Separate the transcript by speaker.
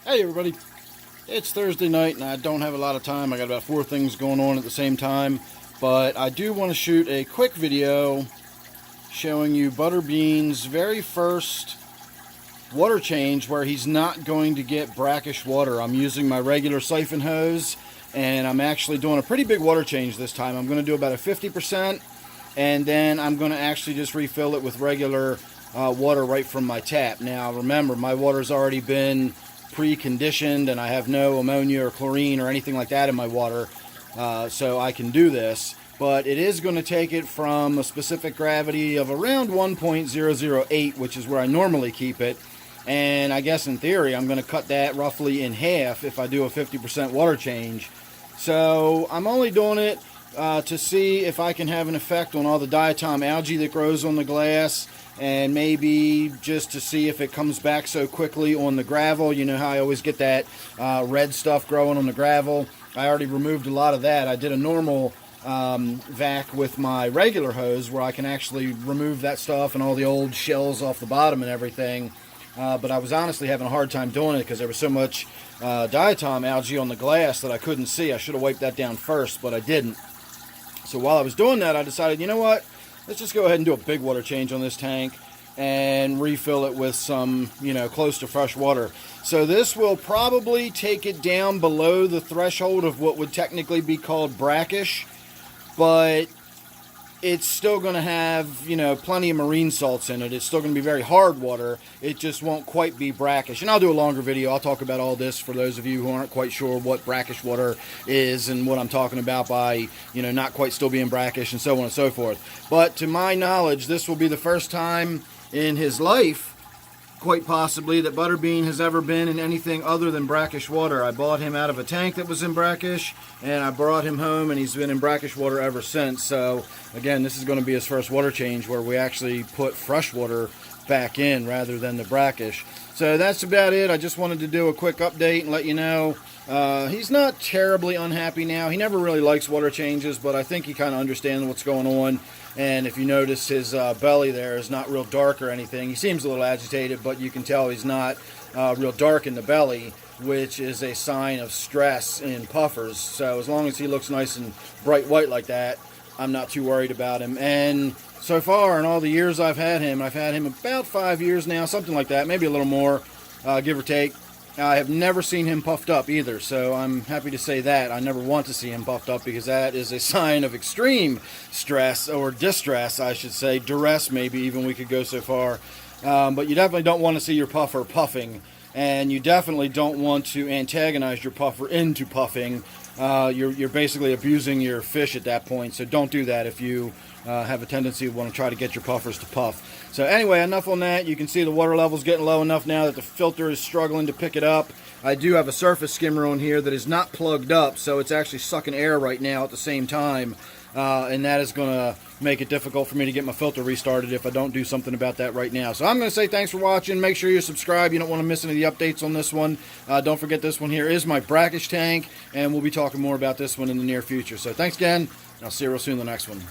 Speaker 1: Hey everybody, it's Thursday night and I don't have a lot of time. I got about 4 things going on at the same time, but I do want to shoot a quick video showing you Butterbean's very first water change where he's not going to get brackish water. I'm using my regular siphon hose and I'm actually doing a pretty big water change this time. I'm going to do about a 50% and then I'm going to actually just refill it with regular water right from my tap. Now remember, my water's already been pre-conditioned and I have no ammonia or chlorine or anything like that in my water, so I can do this, but it is going to take it from a specific gravity of around 1.008, which is where I normally keep it, and I guess in theory I'm going to cut that roughly in half if I do a 50% water change. So I'm only doing it to see if I can have an effect on all the diatom algae that grows on the glass, and maybe just to see if it comes back so quickly on the gravel. You know how I always get that red stuff growing on the gravel. I already removed a lot of that. I did a normal vac with my regular hose where I can actually remove that stuff and all the old shells off the bottom and everything. But I was honestly having a hard time doing it because there was so much diatom algae on the glass that I couldn't see. I should have wiped that down first, but I didn't. So while I was doing that, I decided, you know what? Let's just go ahead and do a big water change on this tank and refill it with some, close to fresh water. So this will probably take it down below the threshold of what would technically be called brackish, but it's still going to have, plenty of marine salts in it. It's still going to be very hard water. It just won't quite be brackish. And I'll do a longer video. I'll talk about all this for those of you who aren't quite sure what brackish water is and what I'm talking about by, not quite still being brackish and so on and so forth. But to my knowledge, this will be the first time in his life, quite possibly, that Butterbean has ever been in anything other than brackish water. I bought him out of a tank that was in brackish, and I brought him home, and he's been in brackish water ever since. So, again, this is going to be his first water change where we actually put fresh water back in rather than the brackish. So that's about it. I just wanted to do a quick update and let you know he's not terribly unhappy now. He never really likes water changes, but I think he kind of understands what's going on. And if you notice, his belly there is not real dark or anything. He seems a little agitated, but you can tell he's not real dark in the belly, which is a sign of stress in puffers. So as long as he looks nice and bright white like that, I'm not too worried about him. And so far, in all the years I've had him about 5 years now, something like that, maybe a little more, give or take. I have never seen him puffed up either, so I'm happy to say that. I never want to see him puffed up because that is a sign of extreme stress, or distress, I should say. Duress, maybe even we could go so far. But you definitely don't want to see your puffer puffing, and you definitely don't want to antagonize your puffer into puffing. You're basically abusing your fish at that point, so don't do that if you have a tendency to want to try to get your puffers to puff. So anyway, enough on that. You can see the water level's getting low enough now that the filter is struggling to pick it up. I do have a surface skimmer on here that is not plugged up, so it's actually sucking air right now at the same time, and that is going to make it difficult for me to get my filter restarted if I don't do something about that right now. So I'm going to say thanks for watching. Make sure you subscribe. You don't want to miss any of the updates on this one. Don't forget, this one here is my brackish tank, and we'll be talking more about this one in the near future. So thanks again, and I'll see you real soon in the next one.